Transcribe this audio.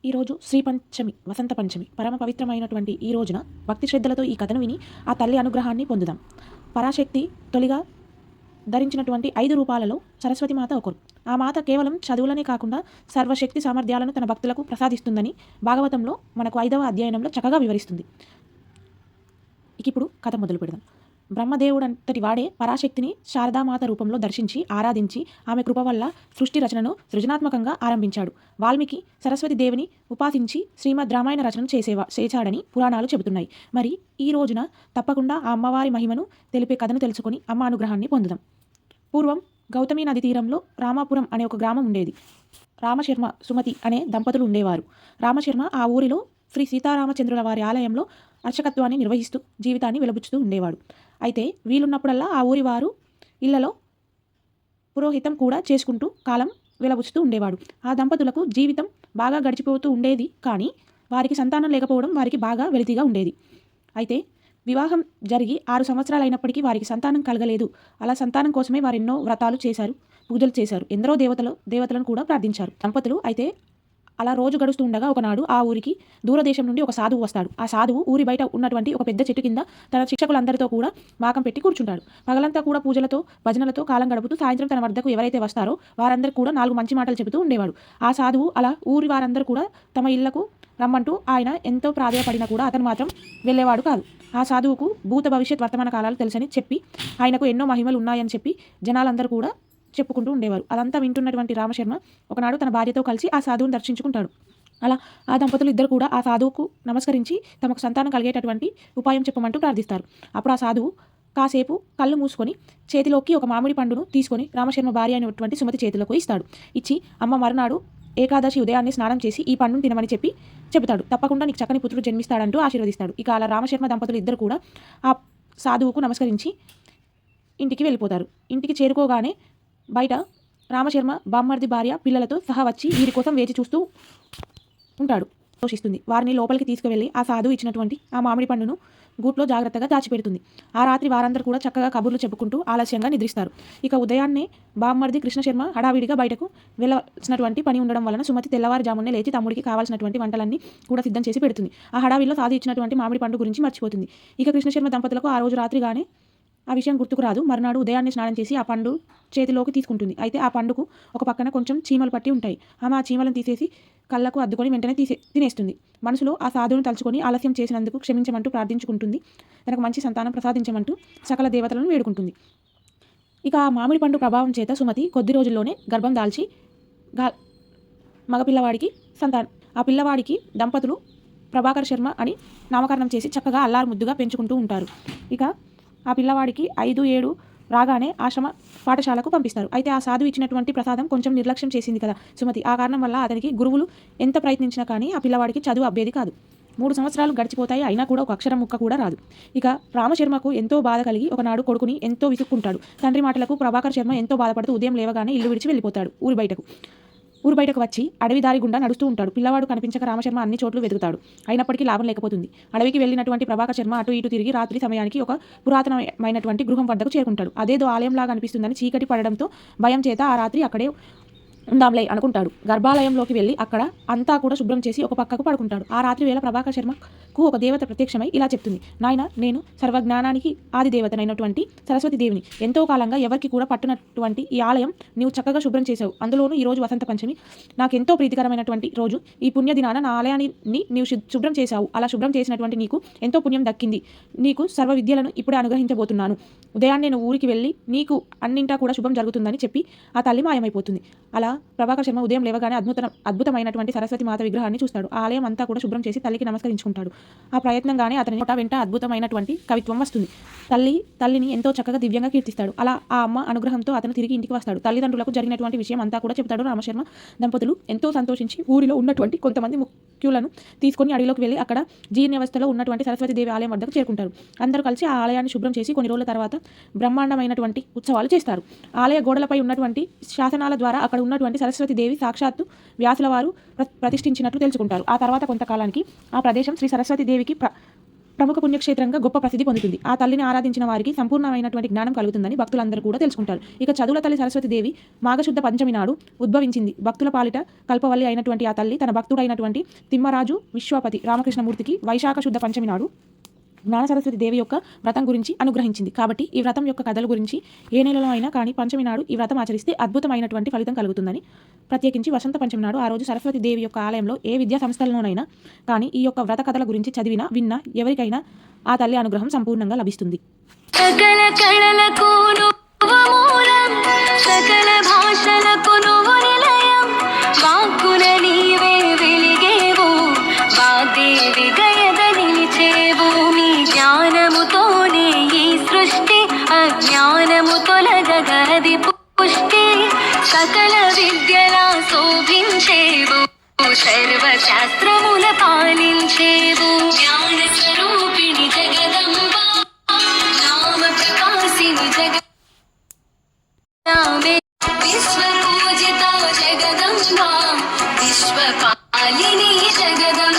ఈరోజు శ్రీ పంచమి, వసంత పంచమి, పరమ పవిత్రమైనటువంటి ఈ రోజున భక్తి శ్రద్ధలతో ఈ కథను విని ఆ తల్లి అనుగ్రహాన్ని పొందుదాం. పరాశక్తి తొలిగా ధరించినటువంటి 5 రూపాలలో సరస్వతి మాత ఒకరు. ఆ మాత కేవలం చదువులనే కాకుండా సర్వశక్తి సామర్థ్యాలను తన భక్తులకు ప్రసాదిస్తుందని భాగవతంలో మనకు 5వ అధ్యాయంలో చక్కగా వివరిస్తుంది. ఇప్పుడు కథ మొదలు పెడదాం. బ్రహ్మదేవుడంతటి వాడే పరాశక్తిని శారదామాత రూపంలో దర్శించి ఆరాధించి ఆమె కృప వల్ల సృష్టి రచనను సృజనాత్మకంగా ఆరంభించాడు. వాల్మీకి సరస్వతి దేవిని ఉపాసించి శ్రీమద్ రామాయణ రచనను చేశాడని పురాణాలు చెబుతున్నాయి. మరి ఈ రోజున తప్పకుండా ఆ అమ్మవారి మహిమను తెలిపే కథను తెలుసుకొని అమ్మ అనుగ్రహాన్ని పొందుదాం. పూర్వం గౌతమి నది తీరంలో రామాపురం అనే ఒక గ్రామం ఉండేది. రామశర్మ, సుమతి అనే దంపతులు ఉండేవారు. రామశర్మ ఆ ఊరిలో శ్రీ సీతారామచంద్రుల వారి ఆలయంలో అర్చకత్వాన్ని నిర్వహిస్తూ జీవితాన్ని వెలుబుచ్చుతూ ఉండేవాడు. అయితే వీలున్నప్పుడల్లా ఆ ఊరి వారు ఇళ్లలో పురోహితం కూడా చేసుకుంటూ కాలం వెలబుచ్చుతూ ఉండేవాడు. ఆ దంపతులకు జీవితం బాగా గడిచిపోతూ ఉండేది. కానీ వారికి సంతానం లేకపోవడం వారికి బాగా వెలితిగా ఉండేది. అయితే వివాహం జరిగి 6 సంవత్సరాలైనప్పటికీ వారికి సంతానం కలగలేదు. అలా సంతానం కోసమే వారు ఎన్నో వ్రతాలు చేశారు, పూజలు చేశారు, ఎందరో దేవతలను కూడా ప్రార్థించారు దంపతులు. అయితే అలా రోజు గడుస్తూ ఉండగా ఒకనాడు ఆ ఊరికి దూరదేశం నుండి ఒక సాధువు వస్తాడు. ఆ సాధువు ఊరి బయట ఉన్నటువంటి ఒక పెద్ద చెట్టు కింద తన శిక్షకులందరితో కూడా మాకం పెట్టి కూర్చుంటాడు. పగలంతా కూడా పూజలతో భజనలతో కాలం గడుపుతూ సాయంత్రం తన వద్దకు ఎవరైతే వస్తారో వారందరూ కూడా 4 మంచి మాటలు చెబుతూ ఉండేవాడు. ఆ సాధువు అలా ఊరి వారందరూ కూడా తమ ఇళ్లకు రమ్మంటూ ఆయన ఎంతో ప్రాధేయపడినా కూడా అతను మాత్రం వెళ్ళేవాడు కాదు. ఆ సాధువుకు భూత భవిష్యత్ వర్తమాన కాలాలు తెలుసని చెప్పి ఆయనకు ఎన్నో మహిమలు ఉన్నాయని చెప్పి జనాలందరూ కూడా చెప్పుకుంటూ ఉండేవారు. అదంతా వింటున్నటువంటి రామశర్మ ఒకనాడు తన భార్యతో కలిసి ఆ సాధువుని దర్శించుకుంటాడు. అలా ఆ దంపతులు ఇద్దరు కూడా ఆ సాధువుకు నమస్కరించి తమకు సంతానం కలిగేటటువంటి ఉపాయం చెప్పమంటూ ప్రార్థిస్తారు. అప్పుడు ఆ సాధువు కాసేపు కళ్ళు మూసుకొని చేతిలోకి ఒక మామిడి పండును తీసుకొని రామశర్మ భార్య అయినటువంటి సుమతి చేతిలోకి ఇస్తాడు. ఇచ్చి అమ్మ మరునాడు ఏకాదశి ఉదయాన్నే స్నానం చేసి ఈ పండును తినమని చెబుతాడు. తప్పకుండా నీకు చక్కని పుత్రుడు జన్మిస్తాడంటూ ఆశీర్వదిస్తాడు. ఇక అలా రామశర్మ దంపతులు ఇద్దరు కూడా ఆ సాధువుకు నమస్కరించి ఇంటికి వెళ్ళిపోతారు. ఇంటికి చేరుకోగానే బయట రామశర్మ బామ్మర్ది భార్య పిల్లలతో సహా వచ్చి వీరి కోసం వేచి చూస్తూ ఉంటాడు. సంతోషిస్తుంది. వారిని లోపలికి తీసుకువెళ్ళి ఆ సాధువు ఇచ్చినటువంటి ఆ మామిడి పండును గూట్లో జాగ్రత్తగా దాచిపెడుతుంది. ఆ రాత్రి వారందరూ కూడా చక్కగా కబుర్లు చెప్పుకుంటూ ఆలస్యంగా నిద్రిస్తారు. ఇక ఉదయాన్నే బామ్మర్ది కృష్ణశర్మ హడావిడిగా బయటకు వెళ్ళవలసినటువంటి పని ఉండడం వలన సుమతి తెల్లవారుజామునే లేచి తమ్ముడికి కావాల్సినటువంటి వంటలన్నీ కూడా సిద్ధం చేసి పెడుతుంది. ఆ హడావిడిలో సాధు ఇచ్చినటువంటి మామిడి పండు గురించి మర్చిపోతుంది. ఇక కృష్ణశర్మ దంపతులకు ఆ రోజు రాత్రిగానే ఆ విషయం గుర్తుకు రాదు. మరునాడు ఉదయాన్నే స్నానం చేసి ఆ పండు చేతిలోకి తీసుకుంటుంది. అయితే ఆ పండుకు ఒక పక్కన కొంచెం చీమలు పట్టి ఉంటాయి. ఆమె ఆ చీమలను తీసేసి కళ్ళకు అద్దుకొని వెంటనే తినేస్తుంది. మనసులో ఆ సాధువును తలుచుకొని ఆలస్యం చేసినందుకు క్షమించమంటూ ప్రార్థించుకుంటుంది. తనకు మంచి సంతానం ప్రసాదించమంటూ సకల దేవతలను వేడుకుంటుంది. ఇక ఆ మామిడి పండు ప్రభావం చేత సుమతి కొద్ది రోజుల్లోనే గర్భం దాల్చి మగపిల్లవాడికి సంతానం. ఆ పిల్లవాడికి దంపతులు ప్రభాకర్ శర్మ అని నామకరణం చేసి చక్కగా అల్లారు ముద్దుగా పెంచుకుంటూ ఉంటారు. ఇక ఆ పిల్లవాడికి 5-7 రాగానే ఆశ్రమ పాఠశాలకు పంపిస్తారు. అయితే ఆ సాధువు ఇచ్చినటువంటి ప్రసాదం కొంచెం నిర్లక్ష్యం చేసింది కదా సుమతి. ఆ కారణం వల్ల అతనికి గురువులు ఎంత ప్రయత్నించినా కానీ ఆ పిల్లవాడికి చదువు అబ్బేది కాదు. 3 సంవత్సరాలు గడిచిపోతాయి. అయినా కూడా ఒక అక్షరం ముక్క కూడా రాదు. ఇక రామశర్మకు ఎంతో బాధ కలిగి ఒకనాడు కొడుకుని ఎంతో విసుక్కుంటాడు. తండ్రి మాటలకు ప్రభాకర్ శర్మ ఎంతో బాధపడుతూ ఉదయం లేవగానే ఇల్లు విడిచి వెళ్ళిపోతాడు. ఊరు బయటకు వచ్చి అడవి దారి గుండా నడుస్తూ ఉంటాడు. పిల్లవాడు కనిపించక రామశర్మ అన్ని చోట్ల వెతుకుతాడు. అయినప్పటికీ లాభం లేకపోతుంది. అడవికి వెళ్ళినటువంటి ప్రభాకర్ శర్మ అటు ఇటు తిరిగి రాత్రి సమయానికి ఒక పురాతనమైనటువంటి గృహం వద్దకు చేరుకుంటాడు. అదేదో ఆలయంలాగా అనిపిస్తుందని చీకటి పడడంతో భయం చేత ఆ రాత్రి అక్కడే ఉందాంలే అనుకుంటాడు. గర్భాలయంలోకి వెళ్ళి అక్కడ అంతా కూడా శుభ్రం చేసి ఒక పక్కకు పడుకుంటాడు. ఆ రాత్రి వేళ ప్రభాకర్ శర్మకు ఒక దేవత ప్రత్యక్షమై ఇలా చెప్తుంది. నాయన, నేను సర్వజ్ఞానానికి ఆది దేవతనైనటువంటి సరస్వతి దేవిని. ఎంతో కాలంగా ఎవరికి కూడా పట్టునటువంటి ఈ ఆలయం నీవు చక్కగా శుభ్రం చేశావు. అందులోనూ ఈరోజు వసంత పంచమి, నాకెంతో ప్రీతికరమైనటువంటి రోజు. ఈ పుణ్యదినాన నా ఆలయాన్ని నీవు శుభ్రం చేశావు. అలా శుభ్రం చేసినటువంటి నీకు ఎంతో పుణ్యం దక్కింది. నీకు సర్వ విద్యలను ఇప్పుడే అనుగ్రహించబోతున్నాను. ఉదయాన్నే నేను ఊరికి వెళ్ళి నీకు అన్నింటా కూడా శుభం జరుగుతుందని చెప్పి ఆ తల్లి మాయమైపోతుంది. అలా ప్రభాకర్ శర్మ ఉదయం లేవగానే అద్భుతమైనటువంటి సరస్వతి మాత విగ్రహాన్ని చూస్తాడు. ఆ ఆలయం అంతా కూడా శుభ్రం చేసి తల్లికి నమస్కరించుకుంటాడు. ఆ ప్రయత్నంగానే అతని వెంట అద్భుతమైనటువంటి కవిత్వం వస్తుంది. తల్లిని ఎంతో చక్కగా దివ్యంగా కీర్తిస్తాడు. అలా ఆ అమ్మ అనుగ్రహంతో అతను తిరిగి ఇంటికి వస్తాడు. తల్లిదండ్రులకు జరిగినటువంటి విషయం అంతా కూడా చెబుతాడు రామశర్మ. దంపతులు ఎంతో సంతోషించి ఊరిలో ఉన్నటువంటి కొంతమంది ముఖ్యులను తీసుకొని అడవిలోకి వెళ్ళి అక్కడ జీర్ణ్యవస్థలో ఉన్నటువంటి సరస్వతి దేవి ఆలయం వద్దకు చేరుకుంటారు. అందరూ కలిసి ఆ ఆలయాన్ని శుభ్రం చేసి కొన్ని రోజుల తర్వాత బ్రహ్మాండమైనటువంటి ఉత్సవాలు చేస్తారు. ఆలయ గోడలపై ఉన్నటువంటి శాసనాల ద్వారా అక్కడ ఉన్నటువంటి సరస్వతి దేవి సాక్షాత్తు వ్యాసుల వారు ప్రతిష్ఠించినట్లు తెలుసుకుంటారు. ఆ తర్వాత కొంతకాలానికి ఆ ప్రదేశం శ్రీ సరస్వతి దేవికి ప్రముఖ పుణ్యక్షేత్రంగా గొప్ప ప్రసిద్ధి పొందుతుంది. ఆ తల్లిని ఆరాధించిన వారికి సంపూర్ణమైనటువంటి జ్ఞానం కలుగుతుందని భక్తులందరూ కూడా తెలుసుకుంటారు. ఇక చదువుల తల్లి సరస్వతి దేవి మాఘశుద్ధ పంచమి నాడు ఉద్భవించింది. భక్తుల పాలిట కల్పవల్లి అయినటువంటి ఆ తల్లి తన భక్తుడైనటువంటి తిమ్మరాజు విశ్వపతి రామకృష్ణమూర్తికి వైశాఖ శుద్ధ పంచమి నాడు జ్ఞాన సరస్వతి దేవి యొక్క వ్రతం గురించి అనుగ్రహించింది. కాబట్టి ఈ వ్రతం యొక్క కథల గురించి ఏ నెలలో అయినా కానీ పంచమి నాడు ఈ వ్రతం ఆచరిస్తే అద్భుతమైనటువంటి ఫలితం కలుగుతుందని, ప్రత్యేకించి వసంత పంచమి నాడు ఆ రోజు సరస్వతి దేవి యొక్క ఆలయంలో ఏ విద్యా సంస్థలలోనైనా కానీ ఈ యొక్క వ్రత కథల గురించి చదివినా విన్నా ఎవరికైనా ఆ తల్లి అనుగ్రహం సంపూర్ణంగా లభిస్తుంది. సకల కళలకు నువ్వు మూలం, సకల భాషలకు నువ్వు నిలయం, వాక్కున నీవే వెలిగేవు, వాగ్దేవి గయద నిలిచేవు. నీ జ్ఞానముతోనే ఈ సృష్టి, అజ్ఞానము తొలగగది పుష్టి, సకల విద్యలా శోభించేవు, సర్వశాస్త్రముల పాలించేవు. జ్ఞాన స్వరూపిణి జగదంబ, నామ ప్రకాశిని జగదాంబే, విశ్వపూజిత జగదంబ, విశ్వపాలిని జగదంబ.